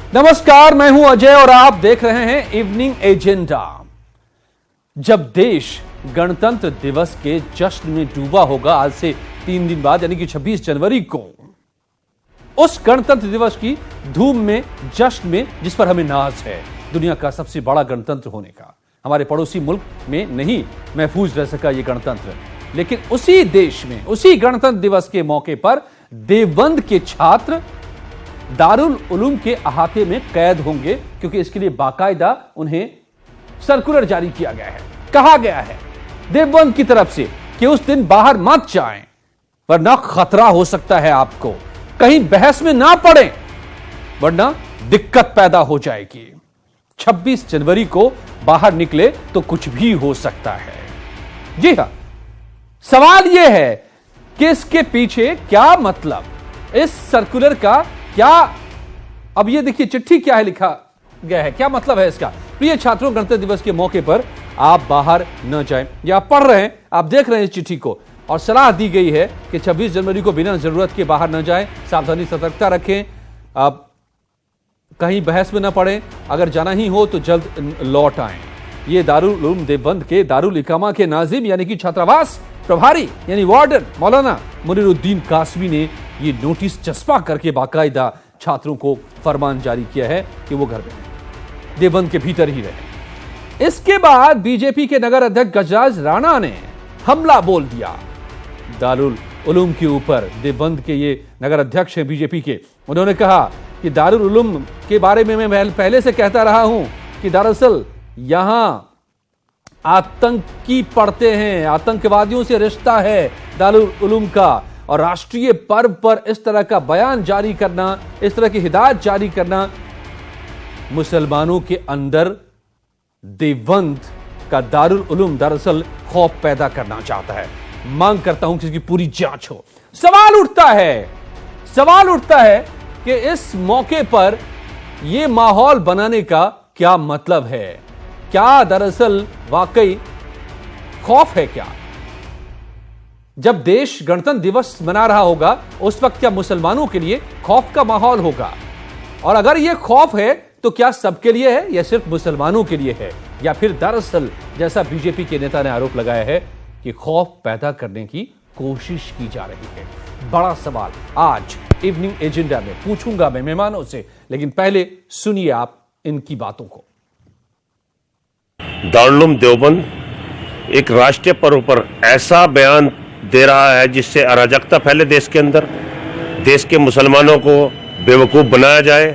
नमस्कार, मैं हूं अजय और आप देख रहे हैं इवनिंग एजेंडा। जब देश गणतंत्र दिवस के जश्न में डूबा होगा आज से 3 दिन बाद यानी कि 26 जनवरी को, उस गणतंत्र दिवस की धूम में, जश्न में, जिस पर हमें नाज है, दुनिया का सबसे बड़ा गणतंत्र होने का। हमारे पड़ोसी मुल्क में नहीं महफूज रह सका यह गणतंत्र, लेकिन उसी देश में उसी गणतंत्र दिवस के मौके पर देवबंद के छात्र दारुल उलूम के अहाते में कैद होंगे, क्योंकि इसके लिए बाकायदा उन्हें सर्कुलर जारी किया गया है। कहा गया है देवबंद की तरफ से कि उस दिन बाहर मत जाएं, वरना खतरा हो सकता है आपको। कहीं बहस में ना पड़े, वरना दिक्कत पैदा हो जाएगी। 26 जनवरी को बाहर निकले तो कुछ भी हो सकता है। जी हां, सवाल यह है कि इसके पीछे क्या मतलब, इस सर्कुलर का क्या, अब ये देखिए चिट्ठी क्या है लिखा गया है, क्या मतलब है इसका। प्रिय छात्रों, गणतंत्र दिवस के मौके पर आप बाहर न जाएं। ये आप पढ़ रहे हैं, आप देख रहे हैं इस चिट्ठी को, और सलाह दी गई है कि 26 जनवरी को बिना जरूरत के बाहर न जाएं, सावधानी सतर्कता रखें, आप कहीं बहस में न पड़े, अगर जाना ही हो तो जल्द लौट आएं। ये दारुल उलूम देवबंद के दारुल इकामा के नाजिम यानी कि छात्रावास प्रभारी यानी वार्डन मौलाना मुनीरुद्दीन कासमी ने ये नोटिस चस्पा करके बाकायदा छात्रों को फरमान जारी किया है कि वो घर में देवबंद के भीतर ही रहे। इसके बाद बीजेपी के नगर अध्यक्ष गजराज राणा ने हमला बोल दिया दारुल उलूम के ऊपर। देवबंद के ये नगर अध्यक्ष हैं बीजेपी के। उन्होंने कहा कि दारुल उलूम के बारे में मैं पहले से कहता रहा हूं कि दरअसल यहां आतंकी पढ़ते हैं, आतंकवादियों से रिश्ता है दारुल उलूम का, और राष्ट्रीय पर्व पर इस तरह का बयान जारी करना, इस तरह की हिदायत जारी करना, मुसलमानों के अंदर देवबंद का दारुल उलूम दरअसल खौफ पैदा करना चाहता है। मांग करता हूं कि इसकी पूरी जांच हो। सवाल उठता है कि इस मौके पर यह माहौल बनाने का क्या मतलब है। क्या दरअसल वाकई खौफ है क्या? जब देश गणतंत्र दिवस मना रहा होगा उस वक्त क्या मुसलमानों के लिए खौफ का माहौल होगा? और अगर यह खौफ है तो क्या सबके लिए है या सिर्फ मुसलमानों के लिए है, या फिर दरअसल जैसा बीजेपी के नेता ने आरोप लगाया है कि खौफ पैदा करने की कोशिश की जा रही है? बड़ा सवाल आज इवनिंग एजेंडा में पूछूंगा मैं मेहमानों से, लेकिन पहले सुनिए आप इनकी बातों को। दारुल उलूम देवबंद एक राष्ट्रीय पर्व पर ऐसा बयान दे रहा है जिससे अराजकता फैले देश के अंदर, देश के मुसलमानों को बेवकूफ़ बनाया जाए,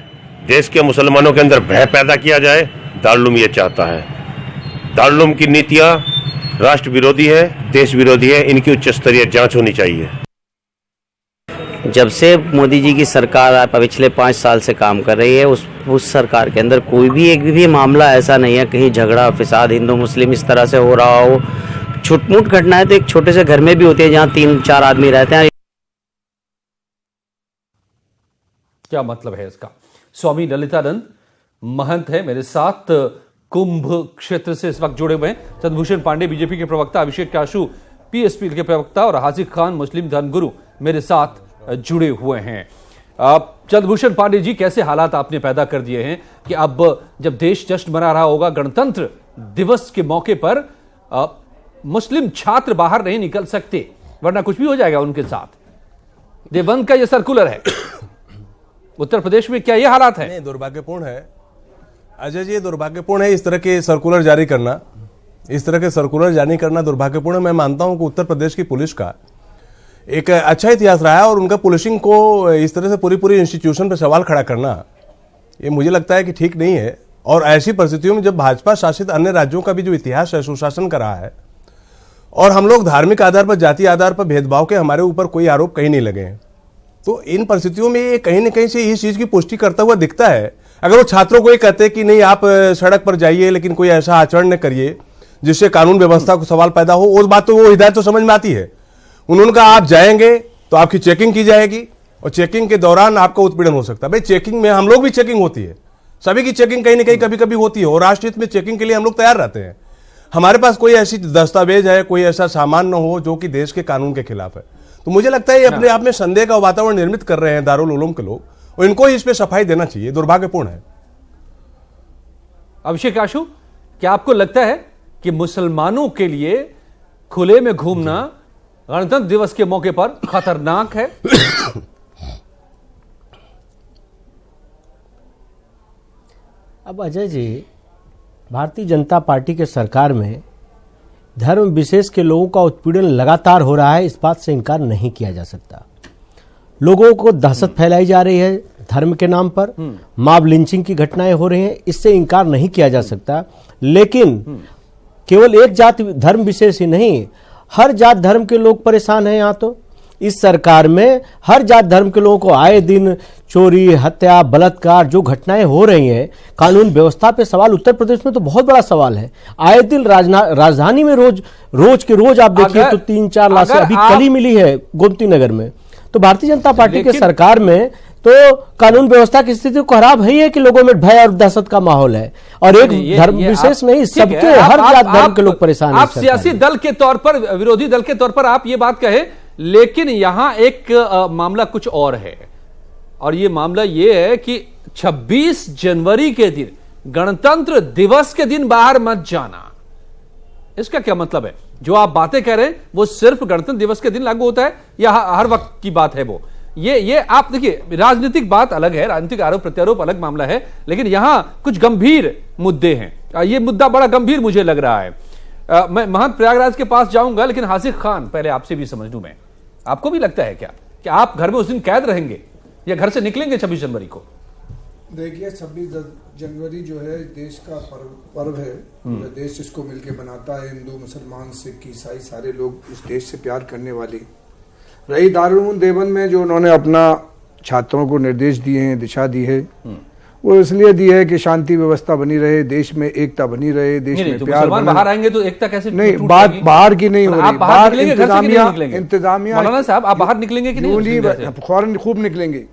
देश के मुसलमानों के अंदर भय पैदा किया जाए। दारुल उलूम ये चाहता है। दारुल उलूम की नीतियां राष्ट्र विरोधी है, देश विरोधी है, इनकी उच्च स्तरीय जांच होनी चाहिए। जब से मोदी जी की सरकार पिछले 5 साल से काम कर रही है, उस सरकार के अंदर कोई भी एक भी मामला ऐसा नहीं है कहीं झगड़ा फिसाद हिंदू मुस्लिम इस तरह से हो रहा हो। छुटमुट घटनाएं तो एक छोटे से घर में भी होती है जहां 3-4 आदमी रहते हैं। क्या मतलब है इसका? स्वामी ललितानंद महंत है मेरे साथ, कुंभ क्षेत्र से इस वक्त जुड़े हुए हैं। चंद्रभूषण पांडे बीजेपी के प्रवक्ता, अभिषेक काशू पीएसपी के प्रवक्ता और हाजिर खान मुस्लिम धर्मगुरु मेरे साथ जुड़े हुए हैं। चंद्रभूषण पांडे जी, कैसे हालात आपने पैदा कर दिए हैं कि अब जब देश जश्न मना रहा होगा गणतंत्र दिवस के मौके पर, मुस्लिम छात्र बाहर नहीं निकल सकते वरना कुछ भी हो जाएगा उनके साथ। देवबंद का यह सर्कुलर है। उत्तर प्रदेश में क्या यह हालात है? नहीं, दुर्भाग्यपूर्ण है अजय जी, दुर्भाग्यपूर्ण है इस तरह के सर्कुलर जारी करना। इस तरह के सर्कुलर जारी करना दुर्भाग्यपूर्ण है। मैं मानता हूं कि उत्तर प्रदेश की पुलिस का एक अच्छा इतिहास रहा है, और उनका पुलिसिंग को इस तरह से पूरी इंस्टीट्यूशन पर सवाल खड़ा करना, ये मुझे लगता है कि ठीक नहीं है। और ऐसी परिस्थितियों में जब भाजपा शासित अन्य राज्यों का भी जो इतिहास है सुशासन का रहा है, और हम लोग धार्मिक आधार पर, जाति आधार पर भेदभाव के हमारे ऊपर कोई आरोप कहीं नहीं लगे हैं, तो इन परिस्थितियों में ये कहीं न कहीं से इस चीज की पुष्टि करता हुआ दिखता है। अगर वो छात्रों को ये कहते कि नहीं आप सड़क पर जाइए लेकिन कोई ऐसा आचरण न करिए जिससे कानून व्यवस्था को सवाल पैदा हो, उस बात तो वो हिदायत तो समझ में आती है। उन्होंने कहा आप जाएंगे तो आपकी चेकिंग की जाएगी, और चेकिंग के दौरान आपका उत्पीड़न हो सकता है। भाई चेकिंग में हम लोग भी चेकिंग होती है, सभी की चेकिंग कहीं ना कहीं कभी कभी होती है, और राष्ट्रहित में चेकिंग के लिए हम लोग तैयार रहते हैं। हमारे पास कोई ऐसी दस्तावेज है, कोई ऐसा सामान न हो जो कि देश के कानून के खिलाफ है। तो मुझे लगता है ये अपने आप में संदेह का वातावरण निर्मित कर रहे हैं दारुल उलूम के लोग, और इनको ही इस पे सफाई देना चाहिए, दुर्भाग्यपूर्ण है। अभिषेक आशु, क्या आपको लगता है कि मुसलमानों के लिए खुले में घूमना गणतंत्र दिवस के मौके पर खतरनाक है? अब अजय जी, भारतीय जनता पार्टी के सरकार में धर्म विशेष के लोगों का उत्पीड़न लगातार हो रहा है, इस बात से इनकार नहीं किया जा सकता। लोगों को दहशत फैलाई जा रही है धर्म के नाम पर, मॉब लिंचिंग की घटनाएं हो रही हैं, इससे इनकार नहीं किया जा सकता। लेकिन केवल एक जात धर्म विशेष ही नहीं, हर जात धर्म के लोग परेशान हैं। यहाँ तो इस सरकार में हर जात धर्म के लोगों को आए दिन चोरी, हत्या, बलात्कार जो घटनाएं हो रही हैं, कानून व्यवस्था पे सवाल उत्तर प्रदेश में तो बहुत बड़ा सवाल है। आए दिन राजधानी में रोज के रोज आप देखिए तो 3-4 लाशें अभी कल ही मिली है गोमती नगर में। तो भारतीय जनता पार्टी के सरकार में तो कानून व्यवस्था की स्थिति खराब है कि लोगों में भय और दहशत का माहौल है, और एक धर्म विशेष नहीं, सबके हर जात धर्म के लोग परेशान हैं। आप सियासी दल के तौर पर, विरोधी दल के तौर पर आप ये बात कहे, लेकिन यहां एक मामला कुछ और है, और ये मामला ये है कि 26 जनवरी के दिन, गणतंत्र दिवस के दिन बाहर मत जाना। इसका क्या मतलब है? जो आप बातें कह रहे हैं वो सिर्फ गणतंत्र दिवस के दिन लागू होता है या हर वक्त की बात है वो? ये आप देखिए, राजनीतिक बात अलग है, राजनीतिक आरोप प्रत्यारोप अलग मामला है, लेकिन यहां कुछ गंभीर मुद्दे हैं। ये मुद्दा बड़ा गंभीर मुझे लग रहा है। मैं महंत प्रयागराज के पास जाऊंगा, लेकिन हासिफ खान, पहले आपसे भी समझ लूं मैं, आपको भी लगता है क्या कि आप घर में उस दिन कैद रहेंगे या घर से निकलेंगे 26 जनवरी को? देखिए, 26 जनवरी जो है देश का पर्व है, पूरा देश इसको मिलके मनाता है। हिंदू, मुसलमान, सिख, ईसाई सारे लोग इस देश से प्यार करने वाले। रही दारुल उलूम देवबंद में जो उन्होंने अपना छात्रों को निर्देश दिए हैं, दिशा दी है, वो इसलिए दी है कि शांति व्यवस्था बनी रहे, देश में एकता बनी रहे, देश में तो प्यार बने। बाहर आएंगे तो एकता कैसे? नहीं, बात बाहर की नहीं हो रही, बाहर इंतजामिया। मौलाना साहब, आप बाहर निकलेंगे कि नहीं? फौरन खूब निकलेंगे,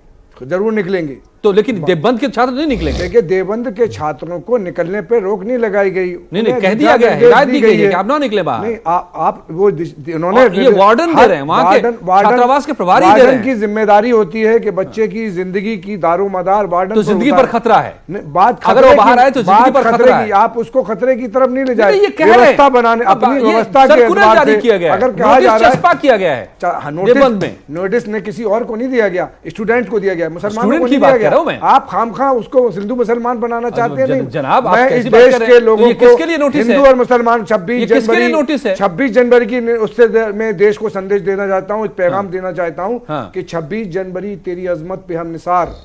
जरूर निकलेंगे। तो लेकिन देवबंद के छात्र नहीं निकलेंगे? देखिए, देवबंद के छात्रों को निकलने पे रोक नहीं लगाई गई। नहीं, कह दिया गया है, हिदायत दी गई है कि आप ना निकले बाहर। नहीं, आप वो उन्होंने, ये वार्डन दे रहे हैं, वहां के छात्रावास के प्रभारी दे रहे हैं। वार्डन की जिम्मेदारी होती है कि बच्चे की जिंदगी की दारोमदार वार्डन तो जिंदगी पर खतरा है। बात अगर वो बाहर आए तो जिंदगी पर खतरा है। आप उसको खतरे की तरफ नहीं ले जाए, व्यवस्था बनाने, अपनी व्यवस्था के एतबार से किया गया है। अगर कहा जा रहा है किया गया है, नोटिस ने किसी और को नहीं दिया गया, स्टूडेंट को दिया गया, मुसलमानों को की नहीं बात दिया कर रहा हूं मैं। गया। आप खामखा उसको हिंदू मुसलमान बनाना चाहते हैं। नहीं जनाब, मैं इस देश के लोगों को, हिंदू और मुसलमान, 26 जनवरी की उससे मैं देश को संदेश देना चाहता हूँ, पैगाम देना चाहता हूँ कि 26 जनवरी तेरी अजमत पे हम निसार,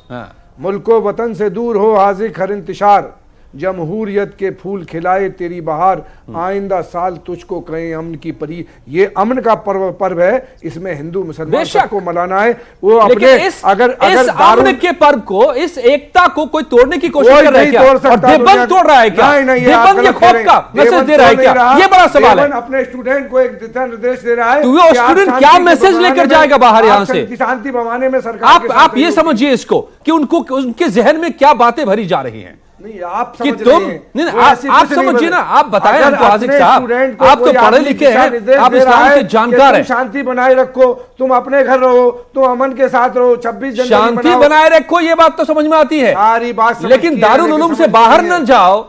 मुल्को वतन से दूर हो हाजिर खर इंतशार, जमहूरियत के फूल खिलाए तेरी बहार, आइंदा साल तुझको कहें अमन की परी। ये अमन का पर्व है, इसमें हिंदू मुसलमान सबको मनाना है। वो अपने अगर अमन के पर्व को, इस एकता को कोई तोड़ने की कोशिश कर रहा है क्या? देवबंद तोड़ रहा है क्या? देवबंद के खौफ का मैसेज दे रहा है क्या? ये बड़ा सवाल है। अपने स्टूडेंट को एक दिशा निर्देश दे रहा है, तो वो स्टूडेंट क्या मैसेज लेकर जाएगा बाहर यहाँ से? शांति बनवाने में सरकार, आप ये समझिए इसको कि उनको, उनके जहन में क्या बातें भरी जा रही हैं। नहीं, आप कि तुम नहीं, आप समझिए ना, आप बताएं हमको हाजिक साहब, आप तो पढ़े लिखे हैं, आप इस्लाम के जानकार हैं। शांति बनाए रखो, तुम अपने घर रहो, तुम अमन के साथ रहो, 26 जनवरी शांति बनाए रखो, ये बात तो समझ में आती है सारी बात, लेकिन दारुल उलूम से बाहर न जाओ,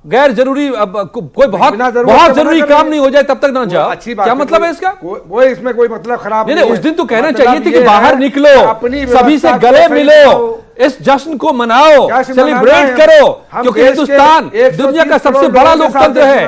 गैर जरूरी कोई बहुत जरूरी काम नहीं हो जाए तब तक ना जाओ। अच्छी बात, क्या मतलब है इसका? वो इसमें कोई मतलब खराब नहीं। उस दिन तो कहना चाहिए थी कि बाहर निकलो, सभी से गले मिलो, इस जश्न को मनाओ, सेलिब्रेट करो, क्योंकि हिंदुस्तान दुनिया का सबसे बड़ा लोकतंत्र है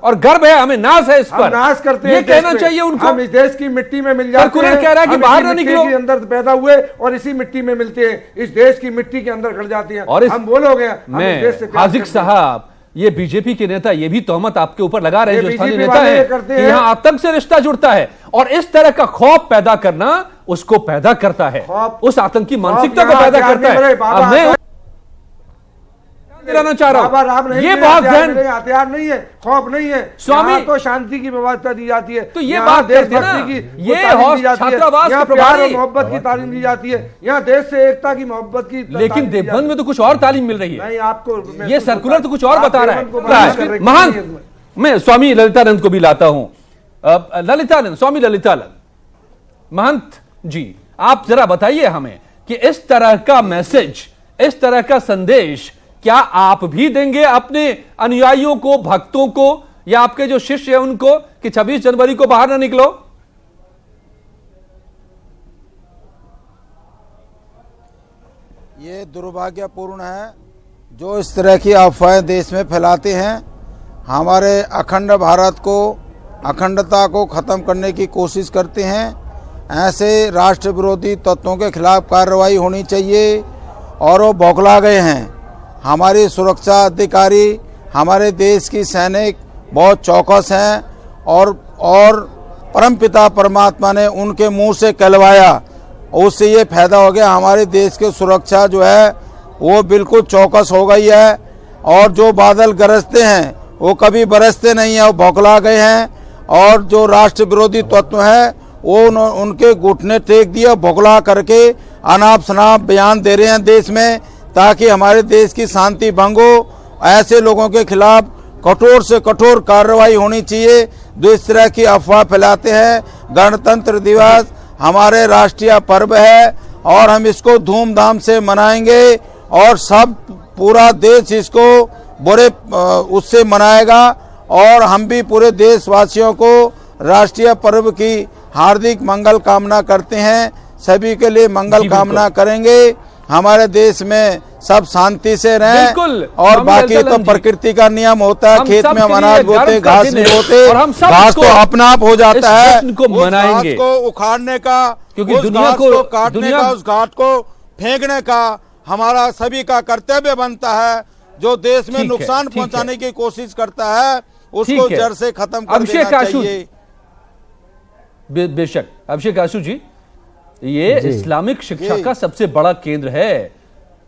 और गर्व है, हमें नाज है इस पर। नाज करते हैं, ये कहना चाहिए उनको। हम इस देश की मिट्टी में मिल जाते हैं, कह रहा है कि बाहर ना निकलो, अंदर पैदा हुए और इसी मिट्टी में मिलते हैं, इस देश की मिट्टी के अंदर गड़ जाती हैं। और हम वो लोग हैं। हाजिक साहब, ये बीजेपी के नेता ये भी तोहमत आपके ऊपर लगा रहे हैं, जो स्थानीय नेता है, कि यहाँ आतंक से रिश्ता जुड़ता है, और इस तरह का खौफ पैदा करना उसको पैदा करता है, उस आतंकी मानसिकता को पैदा करता है। अब मैं गिराना चाह रहा हूं, ये बहुत हथियार नहीं है, खौफ नहीं है, स्वामी तो शांति की व्यवस्था दी जाती है। तो ये बात देशभक्ति की, ये छात्रावास के प्रभारी, मोहब्बत की तालीम दी जाती है, यहाँ देश से एकता की, मोहब्बत की। लेकिन देवबंद में तो कुछ और तालीम मिल रही है। नहीं, आपको ये सर्कुलर तो कुछ और बता रहा है। महंत, मैं स्वामी ललितानंद को भी लाता हूं। ललितानंद, स्वामी ललितानंद, महंत जी, आप जरा बताइए हमें कि इस तरह का मैसेज, इस तरह का संदेश क्या आप भी देंगे अपने अनुयायियों को, भक्तों को, या आपके जो शिष्य हैं उनको, कि 26 जनवरी को बाहर ना निकलो? ये दुर्भाग्यपूर्ण है जो इस तरह की अफवाहें देश में फैलाते हैं। हमारे अखंड भारत को, अखंडता को खत्म करने की कोशिश करते हैं। ऐसे राष्ट्र विरोधी तत्वों के खिलाफ कार्रवाई होनी चाहिए और वो बौखला गए हैं। हमारी सुरक्षा अधिकारी, हमारे देश की सैनिक बहुत चौकस हैं और परमपिता परमात्मा ने उनके मुंह से कहलवाया, उससे ये फायदा हो गया, हमारे देश की सुरक्षा जो है वो बिल्कुल चौकस हो गई है। और जो बादल गरजते हैं वो कभी बरसते नहीं है, वो बौखला गए हैं। और जो राष्ट्र विरोधी तत्व हैं वो उनके घुटने टेक दिए, बौखला करके अनाप शनाप बयान दे रहे हैं देश में, ताकि हमारे देश की शांति भंग हो। ऐसे लोगों के खिलाफ कठोर से कठोर कार्रवाई होनी चाहिए जो इस तरह की अफवाह फैलाते हैं। गणतंत्र दिवस हमारे राष्ट्रीय पर्व है और हम इसको धूमधाम से मनाएंगे और सब पूरा देश इसको बड़े उससे मनाएगा। और हम भी पूरे देशवासियों को राष्ट्रीय पर्व की हार्दिक मंगल कामना करते हैं। सभी के लिए मंगल कामना करेंगे। हमारे देश में सब शांति से रहें और बाकी तो प्रकृति का नियम होता है, खेत में हम अनाज बोते, घास नहीं बोते, घास तो अपना आप हो जाता है। उस घास को उखाड़ने का, क्योंकि उस दुनिया घास को काटने का, उस घास को फेंकने का हमारा सभी का कर्तव्य बनता है। जो देश में नुकसान पहुंचाने की कोशिश करता है उसको जड़ से खत्म कर देना चाहिए। बेशक अभिषेक आशु जी, ये इस्लामिक शिक्षा का सबसे बड़ा केंद्र है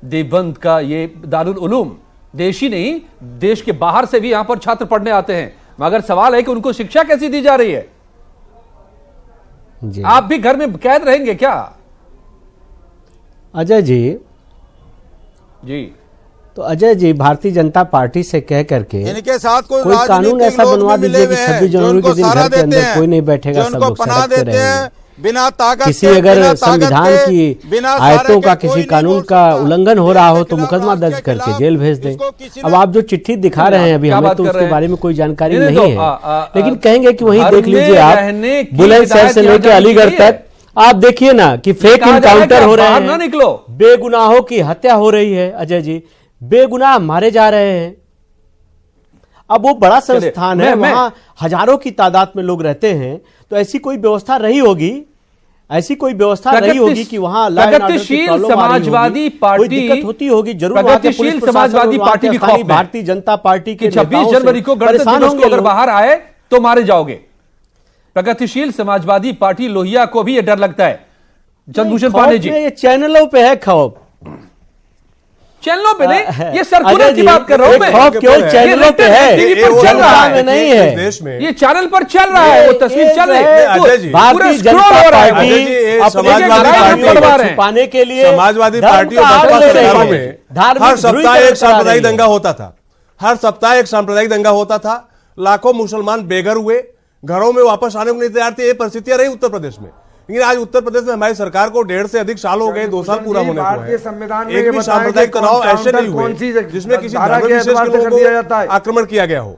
देवबंद का, ये दारुल उलूम। देश ही नहीं, देश के बाहर से भी यहां पर छात्र पढ़ने आते हैं, मगर सवाल है कि उनको शिक्षा कैसी दी जा रही है? आप भी घर में कैद रहेंगे क्या? अजय जी तो अजय जी, भारतीय जनता पार्टी से कह करके इनके साथ कोई कानून ऐसा बनवा दीजिए कि 26 जनवरी के दिन घर के अंदर कोई नहीं बैठेगा, सब लोग सड़क पे रहेंगे। बिना ताकत किसी अगर संविधान की आयतों का, किसी कानून का उल्लंघन हो रहा हो तो मुकदमा दर्ज करके जेल भेज दें। अब आप जो चिट्ठी दिखा रहे हैं, अभी हमें तो उसके बारे में कोई जानकारी नहीं है, लेकिन कहेंगे कि वहीं देख लीजिए आप, बुलंदशहर से लेकर अलीगढ़ तक आप देखिए ना कि फेक इनकाउंटर हो रहे हैं, बेगुनाहों की हत्या हो रही है। अजय जी, बेगुनाह मारे जा रहे हैं। अब वो बड़ा संस्थान है, वहां हजारों की तादाद में लोग रहते हैं, तो ऐसी कोई व्यवस्था रही होगी, ऐसी कोई व्यवस्था रही होगी कि वहां प्रगतिशील समाजवादी पार्टी दिक्कत होती होगी जरूर। प्रगतिशील समाजवादी पार्टी भी खौफ में, भारतीय जनता पार्टी के 26 जनवरी को गणतंत्र दिवस को अगर बाहर आए तो मारे जाओगे। प्रगतिशील समाजवादी पार्टी लोहिया को भी यह डर लगता है। चंद्रभूषण पांडे जी, ये चैनलों पे है खौफ, चैनलों पे नहीं, ये सर्कुलर की बात कर रहा हूं मैं। खौफ केवल चैनलों पे है, चल रहा है, नहीं है। ये चैनल पर चल रहा है, वो तस्वीर चल रही है। भारतीय जनता पार्टी छुपाने के लिए समाजवादी पार्टी में हर सप्ताह एक सांप्रदायिक दंगा होता था, हर सप्ताह एक सांप्रदायिक दंगा होता था। लाखों मुसलमान बेघर हुए, घरों में वापस आने को नहीं तैयार थे। ये परिस्थितियां रही उत्तर प्रदेश में। लेकिन आज उत्तर प्रदेश में हमारी सरकार को 1.5 से अधिक साल हो गए, 2 साल पूरा होने को है। एक भी सांप्रदायिक तनाव ऐसे नहीं हुए जिसमें किसी धर्म विशेष के लोगों को आक्रमण किया गया हो।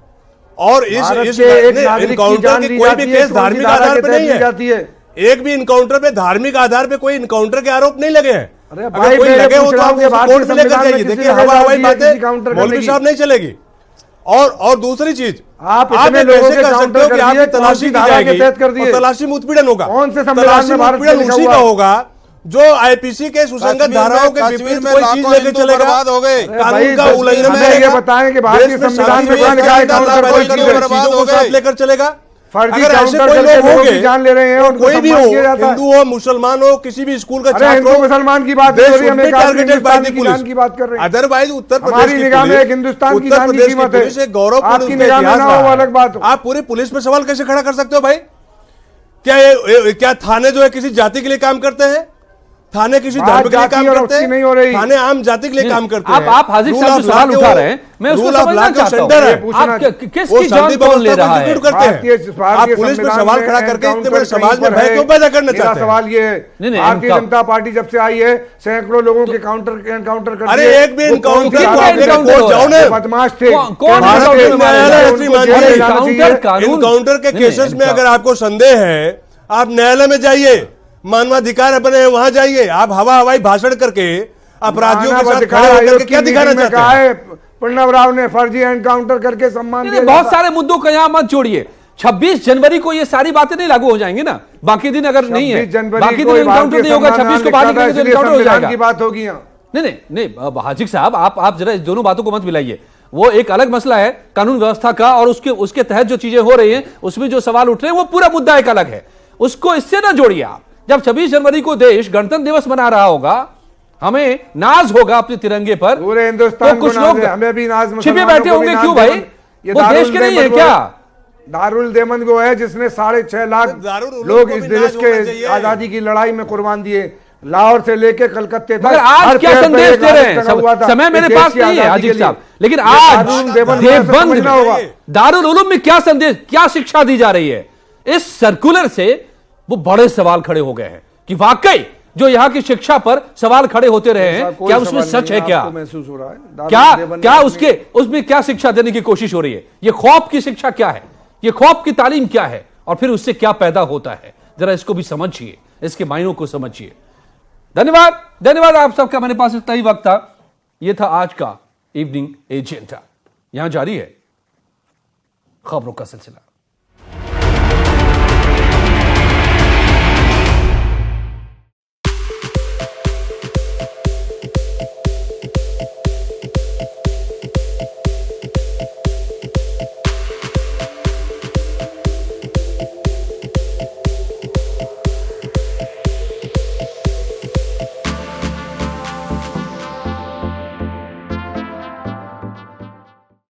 और इस इनकाउंटर की कोई भी केस धार्मिक आधार पर नहीं है। एक भी इनकाउंटर पे धार्मिक आधार पे कोई इनकाउंटर के आरोप नहीं लगे हैं। अगर कोई लगे हो तो आप कोर्ट में लेकर जाइए। देखिए, हवाई बातें मौलवी साहब नहीं चलेगी। और दूसरी चीज, आप इतने लोगों के काउंटर कर दिए, आपकी तलाशी की जाएगी और तलाशी में उत्पीड़न होगा। कौन से संविधान में भारत में उसी का होगा जो आईपीसी के सुसंगत धाराओं के विपरीत कोई चीज लेके चलेगा। कानून का उल्लंघन है, ये बताएं कि भारतीय संविधान में चीजों को साथ लेकर चलेगा। फर्जी अगर ऐसे काउंटर कोई लोग होंगे, जान ले रहे हैं, और कोई भी हो, हिंदू हो, मुसलमान हो, किसी भी स्कूल का छात्र हो, मुसलमान की बात टारगेटेड बाय द पुलिस की बात कर रहे हैं। अदरवाइज उत्तर प्रदेश हमारी निगाह में एक हिंदुस्तान की जान की कीमत है, गौरवपूर्ण आपकी निगाह में ना हो अलग बात हो। आप पूरी पुलिस पे सवाल कैसे खड़ा कर सकते हो भाई? क्या थाने जो है किसी जाति के लिए काम करते हैं? थाने किसी धर्म के लिए काम करते हैं, नहीं हो रही, थाने आम जाति के लिए काम करते हैं। आप हाजिर साहब जो सवाल उठा रहे हैं, मैं उसको समझना चाहता हूं। आप किसकी जान कौन ले रहा है? आप पुलिस पे सवाल खड़ा करके इतने बड़े समाज में भय क्यों पैदा करना चाहते हैं? सवाल ये है, भारतीय जनता पार्टी जब से आई है सैकड़ों लोगों के एनकाउंटर कर अरे एक भी एनकाउंटर जाओ ना, बदमाश थे। एनकाउंटर के केसेस में अगर आपको संदेह है, आप न्यायालय में जाइए, मानवाधिकार बने हैं वहां जाइए। आप हवाई भाषण करके अपराधियों के साथ खड़े होकर के क्या दिखाना चाहते हैं? प्रणव राव ने फर्जी एनकाउंटर करके सम्मान दिया। बहुत सारे मुद्दों का यहां मत जोड़िए। 26 जनवरी को ये सारी बातें नहीं लागू हो जाएंगी ना, बाकी दिन अगर नहीं है, बाकी दिन एनकाउंटर नहीं होगा, 26 को बाद एनकाउंटर हो जाएगा की बात होगी। नहीं हाजिर साहब, आप जरा इस दोनों बातों को मत मिलाइए। वो एक अलग मसला है कानून व्यवस्था का, और उसके तहत जो चीजें हो रही हैं उसमें जो सवाल उठ रहे हैं वो पूरा मुद्दा एक अलग है, उसको इससे ना जोड़िए आप। जब 26 जनवरी को देश गणतंत्र दिवस मना रहा होगा, हमें नाज होगा अपने तिरंगे पर, पूरे हिंदुस्तान तो कुछ लोग हमें भी नाज छिपे बैठे होंगे। क्यों भाई? वो देश के नहीं है क्या? दारुल देमन को है जिसने 6.5 लाख लोग इस देश के आजादी की लड़ाई में कुर्बान दिए, लाहौर से लेके कलकत्ते तक। मगर आज क्या संदेश दे रहे हैं? समय मेरे पास नहीं है हाजिर साहब, लेकिन आज देवबंद दारुल उलूम में क्या संदेश, क्या शिक्षा दी जा रही है? इस सर्कुलर से वो बड़े सवाल खड़े हो गए हैं कि वाकई जो यहाँ की शिक्षा पर सवाल खड़े होते रहे हैं, क्या उसमें सच है? क्या महसूस हो रहा है? क्या उसमें क्या शिक्षा देने की कोशिश हो रही है? ये खौफ की शिक्षा क्या है? ये खौफ की तालीम क्या है? और फिर उससे क्या पैदा होता है? जरा इसको भी समझिए, इसके मायनों को समझिए। धन्यवाद आप सबका। मेरे पास इतना ही वक्त था। यह था आज का इवनिंग एजेंडा। यहां जारी है खबरों का सिलसिला।